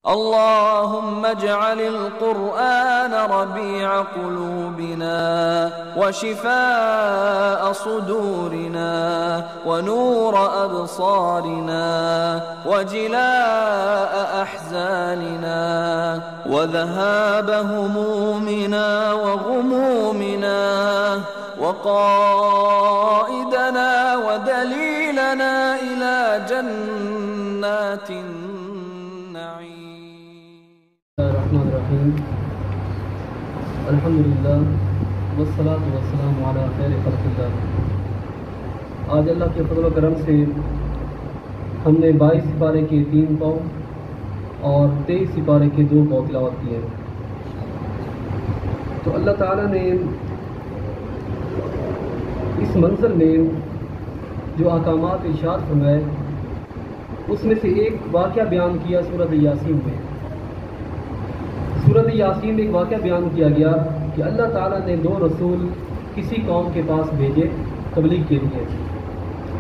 اللهم اجعل القرآن ربيع قلوبنا وشفاء صدورنا ونور أبصارنا وجلاء أحزاننا وذهاب همومنا وغمومنا وقائدنا ودليلنا إلى جنات النعيم. الرحمن الرحیم. الحمدللہ والصلاة والسلام علی خیر خلق اللہ. آج اللہ کے فضل و کرم سے ہم نے 22 سپارے کے 3 پاؤں اور 23 سپارے کے 2 پاؤں تلاوت کیے. تو اللہ تعالیٰ نے اس منظر میں جو احکامات ارشاد فرمائے اس میں سے ایک واقعہ بیان کیا سورۃ یاسین میں. سورۃ یاسین میں ایک واقعہ بیان کیا گیا کہ اللہ تعالیٰ نے 2 رسول کسی قوم کے پاس بھیجے تبلیغ کے لیے،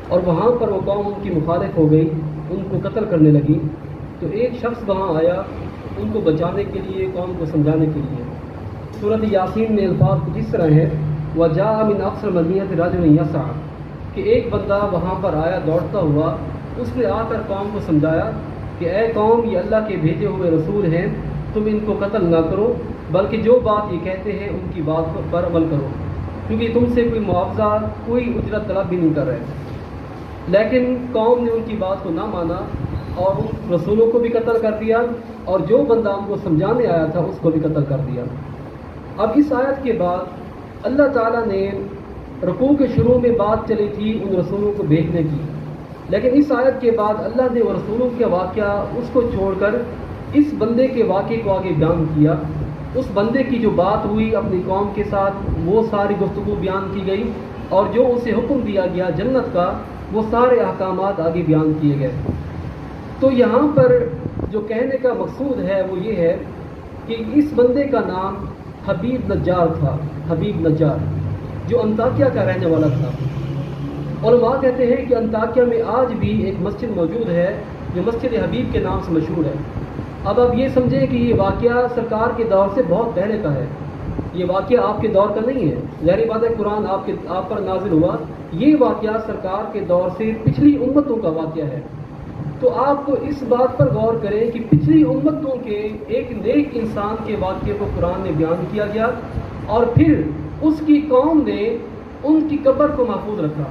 اور وہاں پر وہ قوم ان کی مخالف ہو گئی، ان کو قتل کرنے لگی. تو ایک شخص وہاں آیا ان کو بچانے کے لیے، قوم کو سمجھانے کے لیے. سورۃ یاسین میں الفاظ کچھ اس طرح ہے: وَجَاءَ مِنْ أَقْصَى الْمَدِينَةِ رَجُلٌ يَسْعَىٰ، کہ ایک بندہ وہاں پر آیا دوڑتا ہوا. اس نے آ کر قوم کو سمجھایا کہ اے قوم، یہ اللہ کے بھیجے ہوئے رسول ہیں، تم ان کو قتل نہ کرو، بلکہ جو بات یہ کہتے ہیں ان کی بات پر عمل کرو، کیونکہ تم سے کوئی معاوضہ، کوئی اجرت طلب بھی نہیں کر رہے. لیکن قوم نے ان کی بات کو نہ مانا اور ان رسولوں کو بھی قتل کر دیا، اور جو بندہ ان کو سمجھانے آیا تھا اس کو بھی قتل کر دیا. اب اس آیت کے بعد اللہ تعالیٰ نے رکوع کے شروع میں بات چلی تھی ان رسولوں کو بھیجنے کی، لیکن اس آیت کے بعد اللہ نے وہ رسولوں کا واقعہ اس کو چھوڑ کر اس بندے کے واقعے کو آگے بیان کیا. اس بندے کی جو بات ہوئی اپنی قوم کے ساتھ وہ ساری گفتگو بیان کی گئی، اور جو اسے حکم دیا گیا جنت کا وہ سارے احکامات آگے بیان کیے گئے. تو یہاں پر جو کہنے کا مقصود ہے وہ یہ ہے کہ اس بندے کا نام حبیب نجار تھا. حبیب نجار جو انطاکیہ کا رہنے والا تھا. علماء کہتے ہیں کہ انطاکیہ میں آج بھی ایک مسجد موجود ہے جو مسجد حبیب کے نام سے مشہور ہے. اب آپ یہ سمجھیں کہ یہ واقعہ سرکار کے دور سے بہت پہلے کا ہے، یہ واقعہ آپ کے دور کا نہیں ہے. ظاہر بات ہے قرآن آپ پر نازل ہوا، یہ واقعہ سرکار کے دور سے پچھلی امتوں کا واقعہ ہے. تو آپ کو اس بات پر غور کریں کہ پچھلی امتوں کے ایک نیک انسان کے واقعے کو قرآن نے بیان کیا گیا، اور پھر اس کی قوم نے ان کی قبر کو محفوظ رکھا.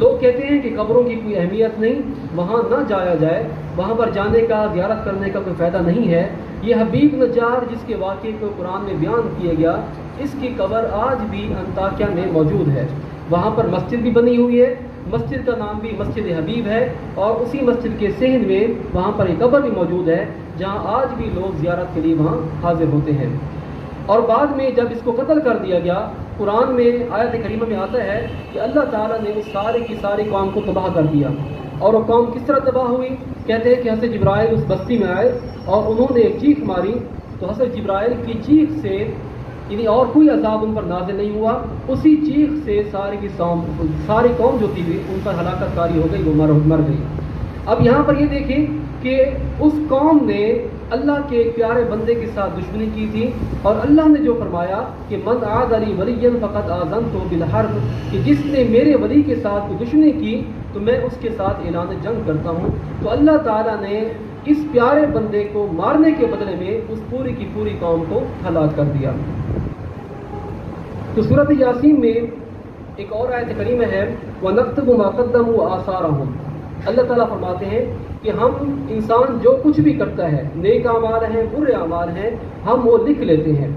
لوگ کہتے ہیں کہ قبروں کی کوئی اہمیت نہیں، وہاں نہ جایا جائے، وہاں پر جانے کا، زیارت کرنے کا کوئی فائدہ نہیں ہے. یہ حبیب نجار جس کے واقعے کو قرآن میں بیان کیا گیا، اس کی قبر آج بھی انطاکیہ میں موجود ہے. وہاں پر مسجد بھی بنی ہوئی ہے، مسجد کا نام بھی مسجد حبیب ہے، اور اسی مسجد کے صحن میں وہاں پر ایک قبر بھی موجود ہے جہاں آج بھی لوگ زیارت کے لیے وہاں حاضر ہوتے ہیں. اور بعد میں جب اس کو قتل کر دیا گیا، قرآن میں آیت کریمہ میں آتا ہے کہ اللہ تعالیٰ نے اس سارے کی ساری قوم کو تباہ کر دیا. اور وہ قوم کس طرح تباہ ہوئی؟ کہتے ہیں کہ حضرت جبرائیل اس بستی میں آئے اور انہوں نے ایک چیخ ماری، تو حضرت جبرائیل کی چیخ سے یعنی اور کوئی عذاب ان پر نازل نہیں ہوا، اسی چیخ سے ساری قوم جو تھی ان پر ہلاکت کاری ہو گئی، وہ مر گئی. اب یہاں پر یہ دیکھیں کہ اس قوم نے اللہ کے ایک پیارے بندے کے ساتھ دشمنی کی تھی، اور اللہ نے جو فرمایا کہ من عاد علی ولی فقد آذنتہ بالحرب، کہ جس نے میرے ولی کے ساتھ دشمنی کی تو میں اس کے ساتھ اعلان جنگ کرتا ہوں. تو اللہ تعالیٰ نے اس پیارے بندے کو مارنے کے بدلے میں اس پوری کی پوری قوم کو ہلاک کر دیا. تو سورۃ یاسین میں ایک اور آیت کریمہ ہے وَنَكْتُبُ مَا قَدَّمُوا وَآثَارَهُمْ. اللہ تعالیٰ فرماتے ہیں کہ ہم انسان جو کچھ بھی کرتا ہے، نیک اعمال ہیں، برے اعمال ہیں، ہم وہ لکھ لیتے ہیں.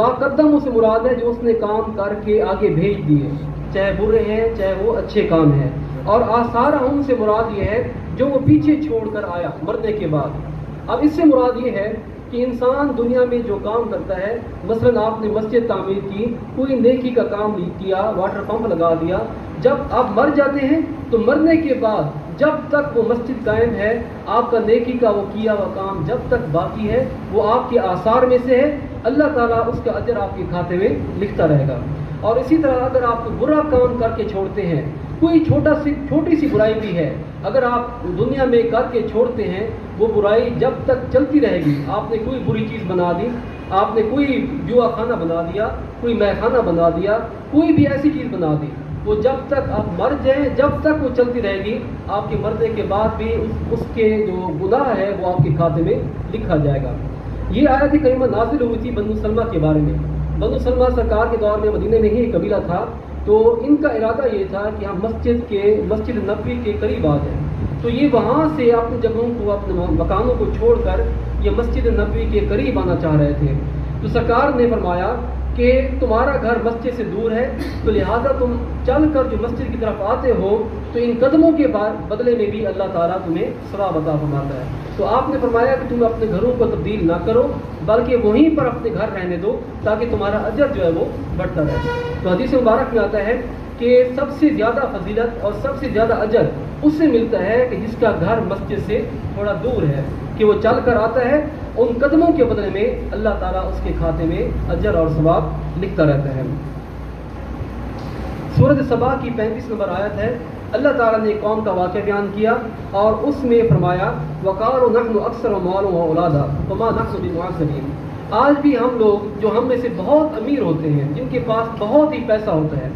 ما قدم سے مراد ہے جو اس نے کام کر کے آگے بھیج دیے، چاہے برے ہیں چاہے وہ اچھے کام ہیں. اور آثارہم سے مراد یہ ہے جو وہ پیچھے چھوڑ کر آیا مرنے کے بعد. اب اس سے مراد یہ ہے کہ انسان دنیا میں جو کام کرتا ہے، مثلا آپ نے مسجد تعمیر کی، کوئی نیکی کا کام کیا، واٹر پمپ لگا دیا، جب آپ مر جاتے ہیں تو مرنے کے بعد جب تک وہ مسجد قائم ہے، آپ کا نیکی کا وہ کیا ہوا کام جب تک باقی ہے وہ آپ کے آثار میں سے ہے. اللہ تعالیٰ اس کا اجر آپ کے کھاتے میں لکھتا رہے گا. اور اسی طرح اگر آپ برا کام کر کے چھوڑتے ہیں، کوئی چھوٹی سی برائی بھی ہے، اگر آپ دنیا میں کر کے چھوڑتے ہیں وہ برائی جب تک چلتی رہے گی. آپ نے کوئی بری چیز بنا دی, آپ نے کوئی جوا خانہ بنا دیا, کوئی مے خانہ بنا دیا, کوئی بھی ایسی چیز بنا دی, وہ جب تک آپ مر جائیں جب تک وہ چلتی رہے گی. آپ کے مرنے کے بعد بھی اس کے جو گناہ ہے وہ آپ کے کھاتے میں لکھا جائے گا. یہ آیت کریمہ نازل ہوئی تھی بنو سلمہ کے بارے میں. بنو سلمہ سرکار کے دور میں مدینے میں ہی ایک قبیلہ تھا, تو ان کا ارادہ یہ تھا کہ ہم مسجد نبوی کے قریب آ جائیں. تو یہ وہاں سے اپنی جگہوں کو, اپنے مکانوں کو چھوڑ کر یہ مسجد نبوی کے قریب آنا چاہ رہے تھے. تو سرکار نے فرمایا کہ تمہارا گھر مسجد سے دور ہے, تو لہٰذا تم چل کر جو مسجد کی طرف آتے ہو تو ان قدموں کے بدلے میں بھی اللہ تعالیٰ تمہیں ثواب عطا فرماتا ہے. تو آپ نے فرمایا کہ تم اپنے گھروں کو تبدیل نہ کرو بلکہ وہیں پر اپنے گھر رہنے دو تاکہ تمہارا اجر جو ہے وہ بڑھتا رہے. تو حدیث مبارک میں آتا ہے کہ سب سے زیادہ فضیلت اور سب سے زیادہ اجر اس سے ملتا ہے کہ جس کا گھر مسجد سے تھوڑا دور ہے, کہ وہ چل کر آتا ہے, ان قدموں کے بدلے میں اللہ تعالیٰ اس کے کھاتے میں اجر اور ثواب لکھتا رہتا ہے. سورۃ سبا کی 35 نمبر آیت ہے. اللہ تعالیٰ نے قوم کا واقعہ بیان کیا اور اس میں فرمایا وقالوا نحن اکثر مالا واولادا فما نحن بمعذبین. آج بھی ہم لوگ جو ہم میں سے بہت امیر ہوتے ہیں, جن کے پاس بہت ہی پیسہ ہوتا ہے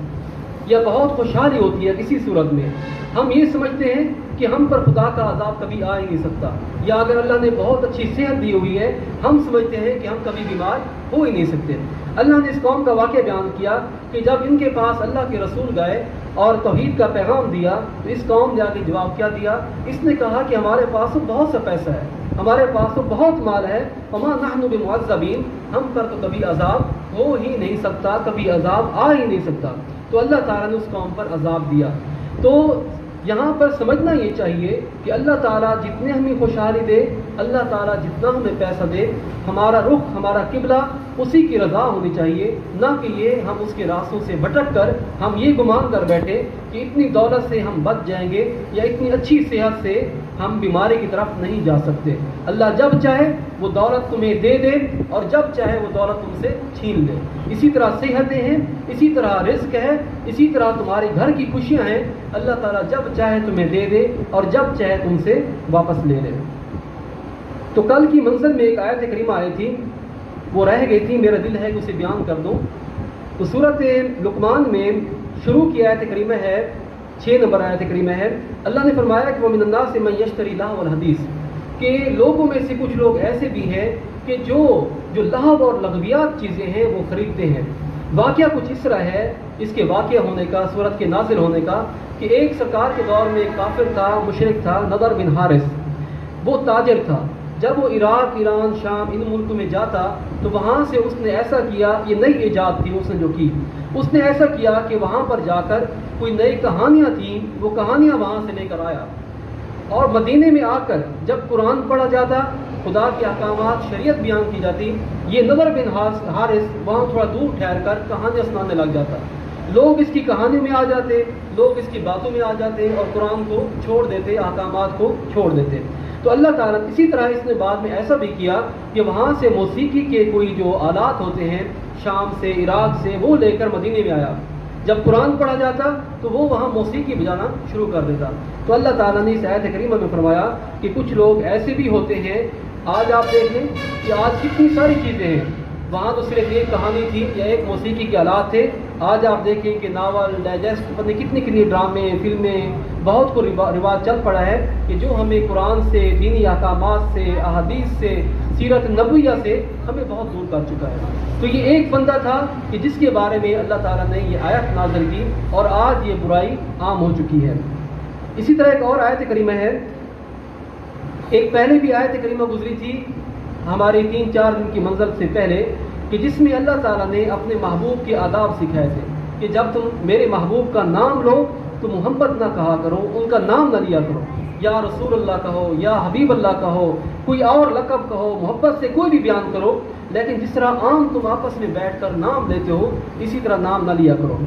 یا بہت خوشحالی ہوتی ہے کسی صورت میں, ہم یہ سمجھتے ہیں کہ ہم پر خدا کا عذاب کبھی آ ہی نہیں سکتا, یا اگر اللہ نے بہت اچھی صحت دی ہوئی ہے ہم سمجھتے ہیں کہ ہم کبھی بیمار ہو ہی نہیں سکتے. اللہ نے اس قوم کا واقعہ بیان کیا کہ جب ان کے پاس اللہ کے رسول گئے اور توحید کا پیغام دیا تو اس قوم نے آگے جواب کیا دیا. اس نے کہا کہ ہمارے پاس تو بہت سا پیسہ ہے, ہمارے پاس تو بہت مال ہے, وما نحن بمعذبین, ہم پر تو کبھی عذاب ہو ہی نہیں سکتا, کبھی عذاب آ ہی نہیں سکتا. تو اللہ تعالیٰ نے اس قوم پر عذاب دیا. تو یہاں پر سمجھنا یہ چاہیے کہ اللہ تعالیٰ جتنے ہمیں خوشحالی دے, اللہ تعالیٰ جتنا ہمیں پیسہ دے, ہمارا رخ, ہمارا قبلہ اسی کی رضا ہونی چاہیے, نہ کہ یہ ہم اس کے راستوں سے بھٹک کر ہم یہ گمان کر بیٹھے کہ اتنی دولت سے ہم بچ جائیں گے یا اتنی اچھی صحت سے ہم بیماری کی طرف نہیں جا سکتے. اللہ جب چاہے وہ دولت تمہیں دے دے اور جب چاہے وہ دولت تم سے چھین لے. اسی طرح صحتیں ہیں, اسی طرح رزق ہے, اسی طرح تمہارے گھر کی خوشیاں ہیں. اللہ تعالیٰ جب چاہے تمہیں دے دے اور جب چاہے تم سے واپس لے لے. تو کل کی منزل میں ایک آیت کریمہ آئی تھی, وہ رہ گئی تھی, میرا دل ہے کہ اسے بیان کر دوں. تو سورۃ لقمان میں شروع کی آیت کریمہ ہے, 6 نمبر آیت کریمہ ہے. اللہ نے فرمایا کہ وَمِنَ النَّاسِ مَن يَشْتَرِي اللَّهْوَ وَالْحَدِيثَ, کہ لوگوں میں سے کچھ لوگ ایسے بھی ہیں کہ جو لہو اور لغویات چیزیں ہیں وہ خریدتے ہیں. واقعہ کچھ اس طرح ہے, اس کے واقع ہونے کا, سورت کے نازل ہونے کا, کہ ایک سرکار کے دور میں ایک کافر تھا, مشرک تھا, نضر بن حارث. وہ تاجر تھا. جب وہ عراق, ایران, شام ان ملکوں میں جاتا تو وہاں سے اس نے ایسا کیا, یہ نئی ایجاد تھی اس نے جو کی, اس نے ایسا کیا کہ وہاں پر جا کر کوئی نئی کہانیاں تھیں, وہ کہانیاں وہاں سے لے کر آیا. اور مدینے میں آ کر جب قرآن پڑھا جاتا, خدا کے احکامات, شریعت بیان کی جاتی, یہ نضر بن حارث وہاں تھوڑا دور ٹھہر کر کہانیاں سنانے لگ جاتا. لوگ اس کی کہانیوں میں آ جاتے, لوگ اس کی باتوں میں آ جاتے اور قرآن کو چھوڑ دیتے, احکامات کو چھوڑ دیتے. تو اللہ تعالیٰ اسی طرح اس نے بعد میں ایسا بھی کیا کہ وہاں سے موسیقی کے کوئی جو آلات ہوتے ہیں شام سے, عراق سے, وہ لے کر مدینے میں آیا. جب قرآن پڑھا جاتا تو وہ وہاں موسیقی بجانا شروع کر دیتا. تو اللہ تعالیٰ نے اس آیت کریمہ میں فرمایا کہ کچھ لوگ ایسے بھی ہوتے ہیں. آج آپ دیکھیں کہ آج کتنی ساری چیزیں ہیں, وہاں تو صرف ایک کہانی تھی یا ایک موسیقی کے آلات تھے. آج آپ دیکھیں کہ ناول, ڈائجسٹ, پتہ نہیں کتنی ڈرامے, فلمیں, بہت کو رواج چل پڑا ہے کہ جو ہمیں قرآن سے, دینی احکامات سے, احادیث سے, سیرت نبویہ سے ہمیں بہت دور کر چکا ہے. تو یہ ایک بندہ تھا کہ جس کے بارے میں اللہ تعالیٰ نے یہ آیت نازل کی اور آج یہ برائی عام ہو چکی ہے. اسی طرح ایک اور آیت کریمہ ہے, ایک پہلے بھی آیت کریمہ گزری تھی ہماری 3-4 دن کی منزل سے پہلے, کہ جس میں اللہ تعالیٰ نے اپنے محبوب کے آداب سکھائے تھے کہ جب تم میرے محبوب کا نام لو تو محمد نہ کہا کرو, ان کا نام نہ لیا کرو, یا رسول اللہ کہو, یا حبیب اللہ کہو, کوئی اور لقب کہو, محبت سے کوئی بھی بیان کرو, لیکن جس طرح عام تم آپس میں بیٹھ کر نام لیتے ہو اسی طرح نام نہ لیا کرو.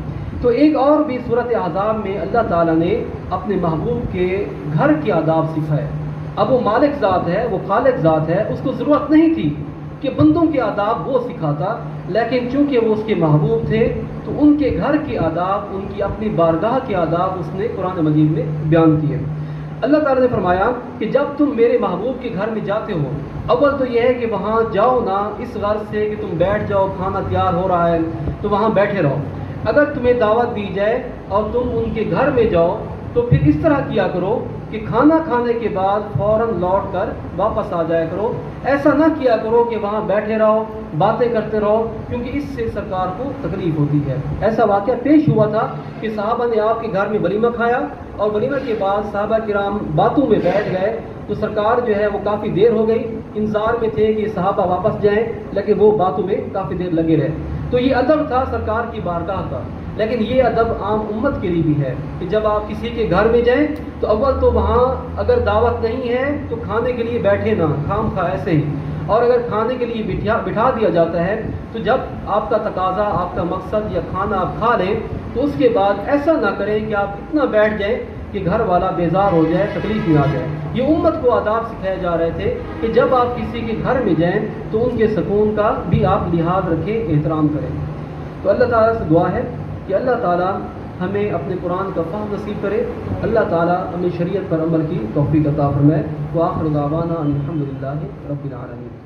تو ایک اور بھی صورت احزاب میں اللہ تعالیٰ نے اپنے محبوب کے گھر کے آداب سکھائے. اب وہ مالک ذات ہے, وہ خالق ذات ہے, اس کو ضرورت نہیں تھی کہ بندوں کے آداب وہ سکھاتا, لیکن چونکہ وہ اس کے محبوب تھے تو ان کے گھر کے آداب, ان کی اپنی بارگاہ کے آداب اس نے قرآن مجید میں بیان کیے. اللہ تعالیٰ نے فرمایا کہ جب تم میرے محبوب کے گھر میں جاتے ہو، اول تو یہ ہے کہ وہاں جاؤ نہ اس غرض سے کہ تم بیٹھ جاؤ، کھانا تیار ہو رہا ہے تو وہاں بیٹھے رہو۔ اگر تمہیں دعوت دی جائے اور تم ان کے گھر میں جاؤ تو پھر اس طرح کیا کرو کہ کھانا کھانے کے بعد فوراً لوٹ کر واپس آ جایا کرو۔ ایسا نہ کیا کرو کہ وہاں بیٹھے رہو، باتیں کرتے رہو، کیونکہ اس سے سرکار کو تکلیف ہوتی ہے۔ ایسا واقعہ پیش ہوا تھا کہ صحابہ نے آپ کے گھر میں ولیمہ کھایا اور ولیمہ کے بعد صحابہ کرام باتوں میں بیٹھ گئے تو سرکار جو ہے وہ کافی دیر ہو گئی، انتظار میں تھے کہ صحابہ واپس جائیں، لیکن وہ باتوں میں کافی دیر لگے رہے۔ تو یہ ادب تھا سرکار کی بارگاہ کا، لیکن یہ ادب عام امت کے لیے بھی ہے کہ جب آپ کسی کے گھر میں جائیں تو اول تو وہاں اگر دعوت نہیں ہے تو کھانے کے لیے بیٹھے نہ، خام خواہ ایسے ہی، اور اگر کھانے کے لیے بٹھا دیا جاتا ہے تو جب آپ کا تقاضا، آپ کا مقصد یا کھانا آپ کھا لیں تو اس کے بعد ایسا نہ کریں کہ آپ اتنا بیٹھ جائیں کہ گھر والا بیزار ہو جائے، تکلیف میں آ جائے۔ یہ امت کو آداب سکھائے جا رہے تھے کہ جب آپ کسی کے گھر میں جائیں تو ان کے سکون کا بھی آپ لحاظ رکھیں، احترام کریں۔ تو اللہ تعالیٰ سے دعا ہے کہ اللہ تعالیٰ ہمیں اپنے قرآن کا فہم نصیب کرے، اللہ تعالیٰ ہمیں شریعت پر عمل کی توفیق عطا فرمائے۔ وآخر دعوانا ان الحمد للہ رب العالمین۔